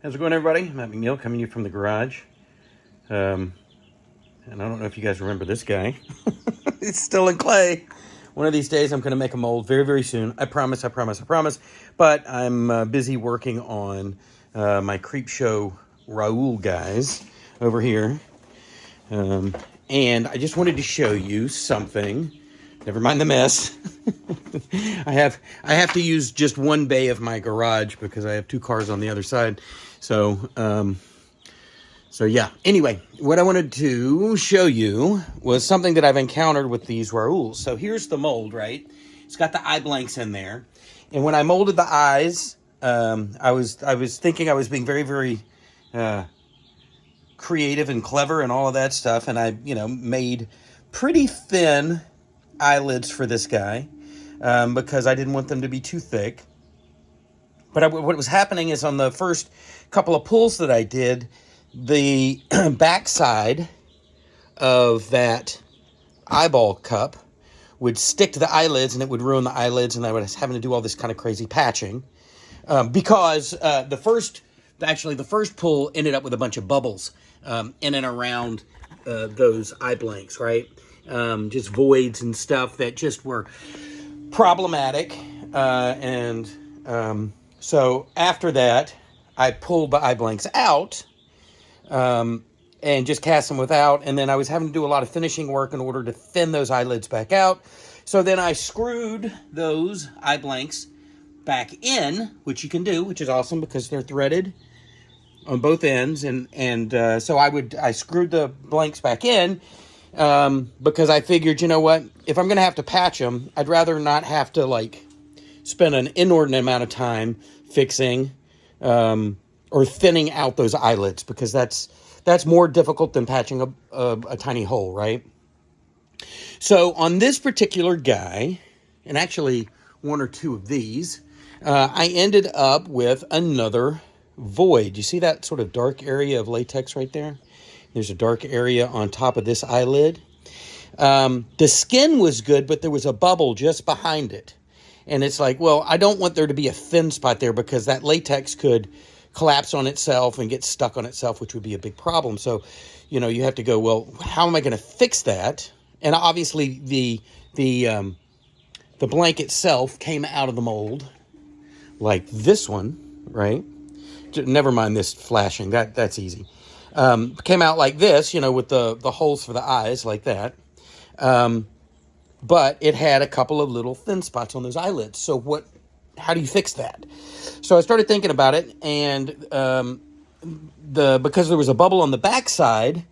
How's it going, everybody? I'm McNeil, coming to you from the garage. And I don't know if you guys remember this guy. It's still in clay. One of these days, I'm going to make a mold very, very soon. I promise, I promise, I promise. But I'm busy working on my creep show Raul guys over here. And I just wanted to show you something. Never mind the mess. I have to use just one bay of my garage because I have two cars on the other side. So yeah. Anyway, what I wanted to show you was something that I've encountered with these Rauls. So here's the mold, right? It's got the eye blanks in there. And when I molded the eyes, I was thinking I was being very, very creative and clever and all of that stuff. And I, made pretty thin eyelids for this guy because I didn't want them to be too thick. But what was happening is on the first couple of pulls that I did, the backside of that eyeball cup would stick to the eyelids and it would ruin the eyelids, and I was having to do all this kind of crazy patching because the first pull ended up with a bunch of bubbles in and around those eye blanks, right? Just voids and stuff that just were problematic. So after that, I pulled the eye blanks out and just cast them without. And then I was having to do a lot of finishing work in order to thin those eyelids back out. So then I screwed those eye blanks back in, which you can do, which is awesome because they're threaded on both ends. So I screwed the blanks back in because I figured, you know what, if I'm going to have to patch them, I'd rather not have to spend an inordinate amount of time fixing or thinning out those eyelids, because that's more difficult than patching a tiny hole, right? So on this particular guy, and actually one or two of these, I ended up with another void. You see that sort of dark area of latex right there? There's a dark area on top of this eyelid. The skin was good, but there was a bubble just behind it. And it's like, well, I don't want there to be a thin spot there because that latex could collapse on itself and get stuck on itself, which would be a big problem. So, you have to go, well, how am I going to fix that? And obviously the blank itself came out of the mold like this one, right? Never mind this flashing. That's easy. Came out like this, with the holes for the eyes like that. But it had a couple of little thin spots on those eyelids. So how do you fix that? So I started thinking about it, and because there was a bubble on the backside,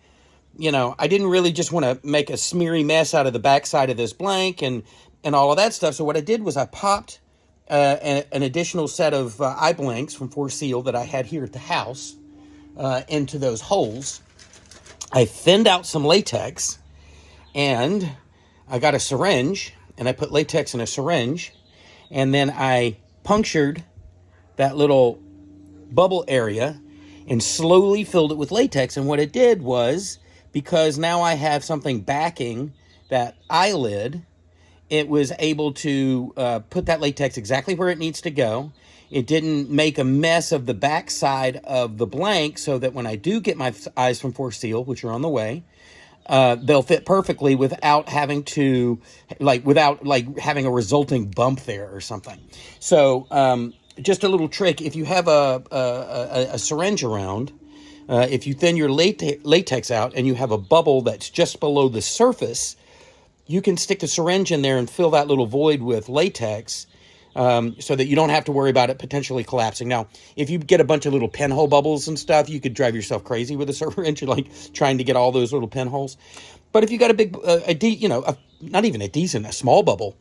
I didn't really just want to make a smeary mess out of the backside of this blank and all of that stuff. So what I did was I popped an additional set of eye blanks from 4Seal that I had here at the house into those holes. I thinned out some latex, and I got a syringe, and I put latex in a syringe, and then I punctured that little bubble area and slowly filled it with latex. And what it did was, because now I have something backing that eyelid, it was able to put that latex exactly where it needs to go. It didn't make a mess of the backside of the blank, so that when I do get my eyes from 4Seal, which are on the way, they'll fit perfectly without having to, having a resulting bump there or something. So just a little trick: if you have a syringe around, if you thin your latex out and you have a bubble that's just below the surface, you can stick the syringe in there and fill that little void with latex, so that you don't have to worry about it potentially collapsing. Now, if you get a bunch of little pinhole bubbles and stuff, you could drive yourself crazy with a syringe, trying to get all those little pinholes. But if you got a big, not even a small bubble,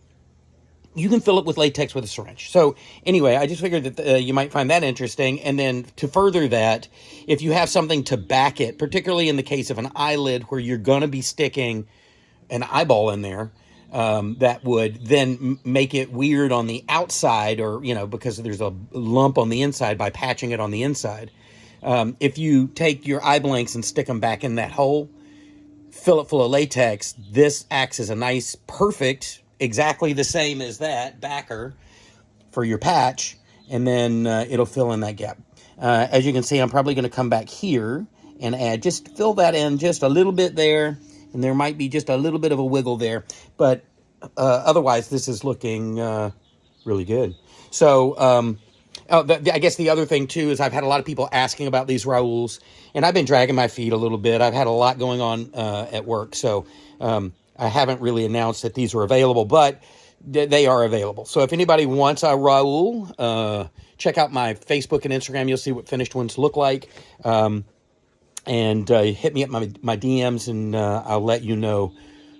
you can fill it with latex with a syringe. So anyway, I just figured that you might find that interesting. And then to further that, if you have something to back it, particularly in the case of an eyelid where you're going to be sticking an eyeball in there, that would then make it weird on the outside, or, because there's a lump on the inside by patching it on the inside. If you take your eye blanks and stick them back in that hole, fill it full of latex, this acts as a nice, perfect, exactly the same as that backer for your patch, and then it'll fill in that gap. As you can see, I'm probably going to come back here and add, just fill that in just a little bit there, and there might be just a little bit of a wiggle there, but otherwise this is looking really good. So I guess the other thing too is I've had a lot of people asking about these Rauls, and I've been dragging my feet a little bit. I've had a lot going on at work, so I haven't really announced that these were available, but they are available. So if anybody wants a Raul, check out my Facebook and Instagram. You'll see what finished ones look like. And hit me up my DMs, and I'll let you know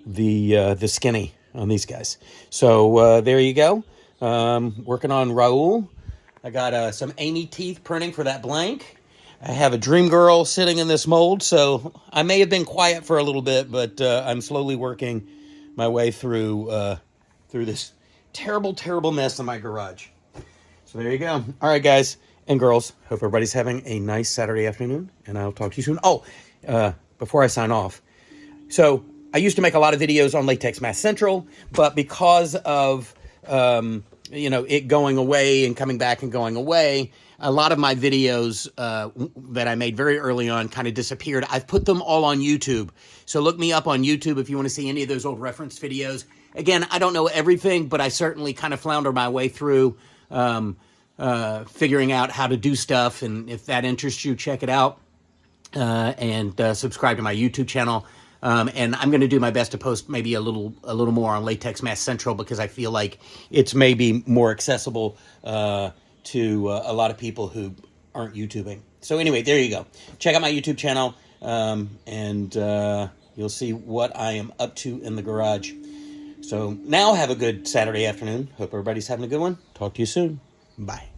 the skinny on these guys. So there you go. Working on Raul. I got some Amy teeth printing for that blank. I have a Dream Girl sitting in this mold, so I may have been quiet for a little bit, but I'm slowly working my way through this terrible, terrible mess in my garage. So there you go. All right, guys and girls, hope everybody's having a nice Saturday afternoon, and I'll talk to you soon. Oh, before I sign off, so I used to make a lot of videos on Latex Math Central, but because of it going away and coming back and going away, a lot of my videos that I made very early on kind of disappeared. I've put them all on YouTube. So look me up on YouTube if you want to see any of those old reference videos. Again, I don't know everything, but I certainly kind of flounder my way through figuring out how to do stuff. And if that interests you, check it out and subscribe to my YouTube channel. And I'm going to do my best to post maybe a little more on Latex Math Central, because I feel like it's maybe more accessible to a lot of people who aren't YouTubing. So anyway, there you go. Check out my YouTube channel, and you'll see what I am up to in the garage. So now have a good Saturday afternoon. Hope everybody's having a good one. Talk to you soon. Bye.